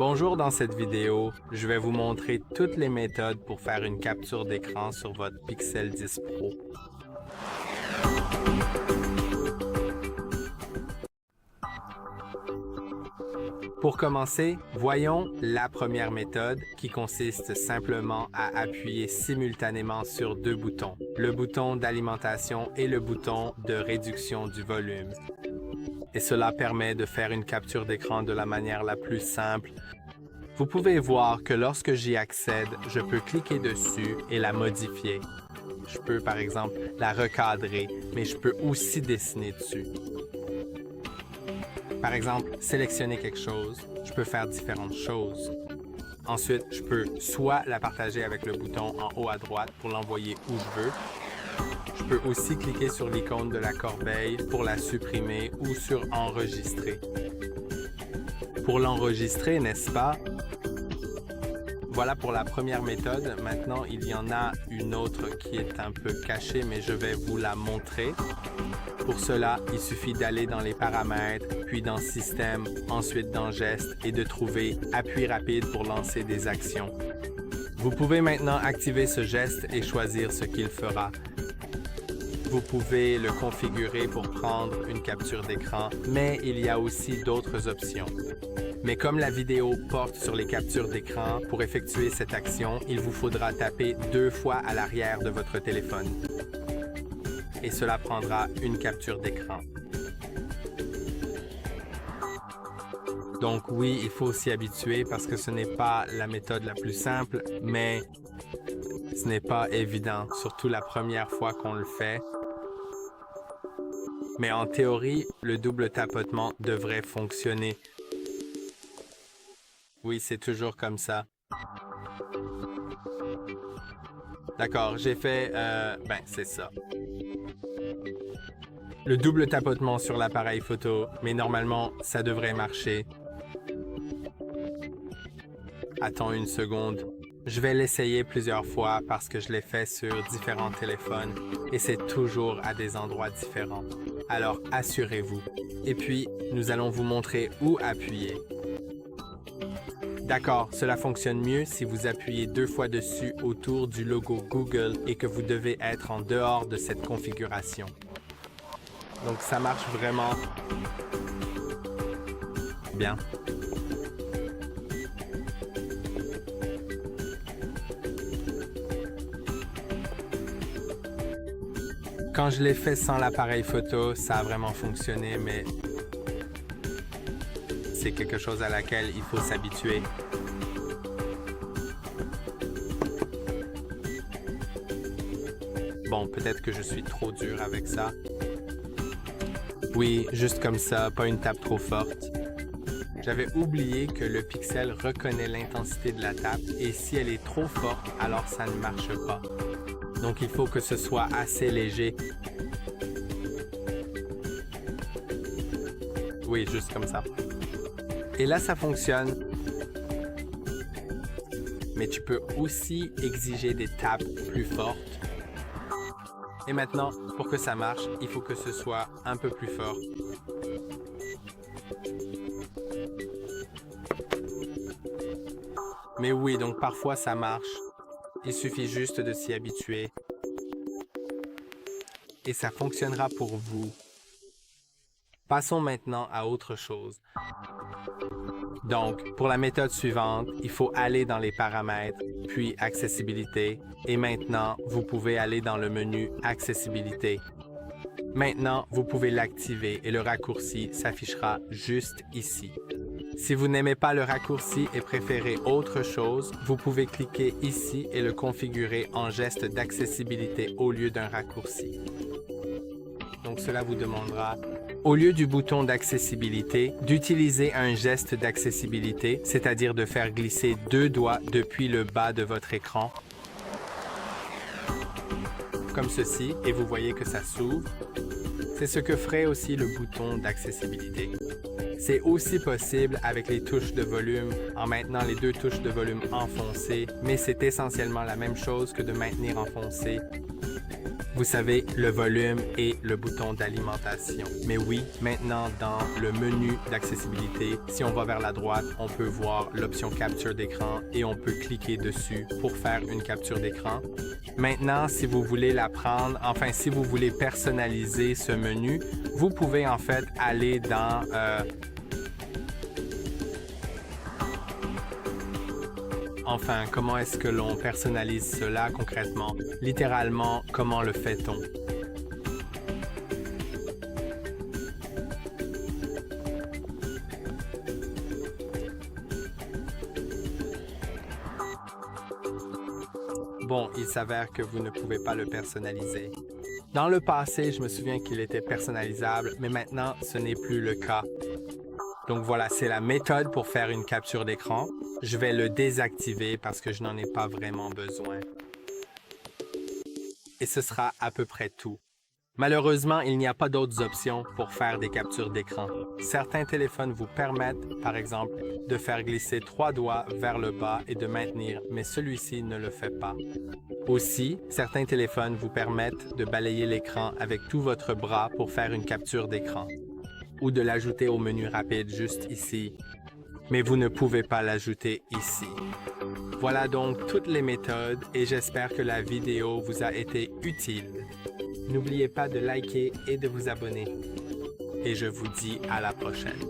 Bonjour, dans cette vidéo, je vais vous montrer toutes les méthodes pour faire une capture d'écran sur votre Pixel 10 Pro. Pour commencer, voyons la première méthode qui consiste simplement à appuyer simultanément sur deux boutons, le bouton d'alimentation et le bouton de réduction du volume. Et cela permet de faire une capture d'écran de la manière la plus simple. Vous pouvez voir que lorsque j'y accède, je peux cliquer dessus et la modifier. Je peux par exemple la recadrer, mais je peux aussi dessiner dessus. Par exemple, sélectionner quelque chose, je peux faire différentes choses. Ensuite, je peux soit la partager avec le bouton en haut à droite pour l'envoyer où je veux. Je peux aussi cliquer sur l'icône de la corbeille pour la supprimer ou sur enregistrer. Pour l'enregistrer, n'est-ce pas? Voilà pour la première méthode. Maintenant, il y en a une autre qui est un peu cachée, mais je vais vous la montrer. Pour cela, il suffit d'aller dans les paramètres, puis dans Système, ensuite dans Gestes et de trouver Appui rapide pour lancer des actions. Vous pouvez maintenant activer ce geste et choisir ce qu'il fera. Vous pouvez le configurer pour prendre une capture d'écran, mais il y a aussi d'autres options. Mais comme la vidéo porte sur les captures d'écran, pour effectuer cette action, il vous faudra taper 2 fois à l'arrière de votre téléphone. Et cela prendra une capture d'écran. Donc oui, il faut s'y habituer parce que ce n'est pas la méthode la plus simple, mais ce n'est pas évident, surtout la première fois qu'on le fait. Mais en théorie, le double tapotement devrait fonctionner. Oui, c'est toujours comme ça. D'accord, j'ai fait... c'est ça. Le double tapotement sur l'appareil photo, mais normalement, ça devrait marcher. Attends une seconde. Je vais l'essayer plusieurs fois parce que je l'ai fait sur différents téléphones et c'est toujours à des endroits différents. Alors assurez-vous. Et puis, nous allons vous montrer où appuyer. D'accord, cela fonctionne mieux si vous appuyez 2 fois dessus autour du logo Google et que vous devez être en dehors de cette configuration. Donc ça marche vraiment bien. Quand je l'ai fait sans l'appareil photo, ça a vraiment fonctionné, mais c'est quelque chose à laquelle il faut s'habituer. Bon, peut-être que je suis trop dur avec ça. Oui, juste comme ça, pas une tape trop forte. J'avais oublié que le Pixel reconnaît l'intensité de la tape et si elle est trop forte, alors ça ne marche pas. Donc il faut que ce soit assez léger. Oui, juste comme ça. Et là, ça fonctionne. Mais tu peux aussi exiger des tapes plus fortes. Et maintenant, pour que ça marche, il faut que ce soit un peu plus fort. Mais oui, donc parfois ça marche. Il suffit juste de s'y habituer. Et ça fonctionnera pour vous. Passons maintenant à autre chose. Donc, pour la méthode suivante, il faut aller dans les paramètres, puis Accessibilité, et maintenant, vous pouvez aller dans le menu Accessibilité. Maintenant, vous pouvez l'activer et le raccourci s'affichera juste ici. Si vous n'aimez pas le raccourci et préférez autre chose, vous pouvez cliquer ici et le configurer en geste d'accessibilité au lieu d'un raccourci. Donc cela vous demandera, au lieu du bouton d'accessibilité, d'utiliser un geste d'accessibilité, c'est-à-dire de faire glisser 2 doigts depuis le bas de votre écran, comme ceci, et vous voyez que ça s'ouvre. C'est ce que ferait aussi le bouton d'accessibilité. C'est aussi possible avec les touches de volume en maintenant les 2 touches de volume enfoncées, mais c'est essentiellement la même chose que de maintenir enfoncé. Vous savez, le volume et le bouton d'alimentation. Mais oui, maintenant dans le menu d'accessibilité, si on va vers la droite, on peut voir l'option capture d'écran et on peut cliquer dessus pour faire une capture d'écran. Maintenant, si vous voulez la prendre, enfin si vous voulez personnaliser ce menu, vous pouvez en fait aller dans Enfin, comment est-ce que l'on personnalise cela concrètement? Littéralement, comment le fait-on? Bon, il s'avère que vous ne pouvez pas le personnaliser. Dans le passé, je me souviens qu'il était personnalisable, mais maintenant, ce n'est plus le cas. Donc voilà, c'est la méthode pour faire une capture d'écran. Je vais le désactiver parce que je n'en ai pas vraiment besoin. Et ce sera à peu près tout. Malheureusement, il n'y a pas d'autres options pour faire des captures d'écran. Certains téléphones vous permettent, par exemple, de faire glisser 3 doigts vers le bas et de maintenir, mais celui-ci ne le fait pas. Aussi, certains téléphones vous permettent de balayer l'écran avec tout votre bras pour faire une capture d'écran, ou de l'ajouter au menu rapide juste ici. Mais vous ne pouvez pas l'ajouter ici. Voilà donc toutes les méthodes et j'espère que la vidéo vous a été utile. N'oubliez pas de liker et de vous abonner. Et je vous dis à la prochaine.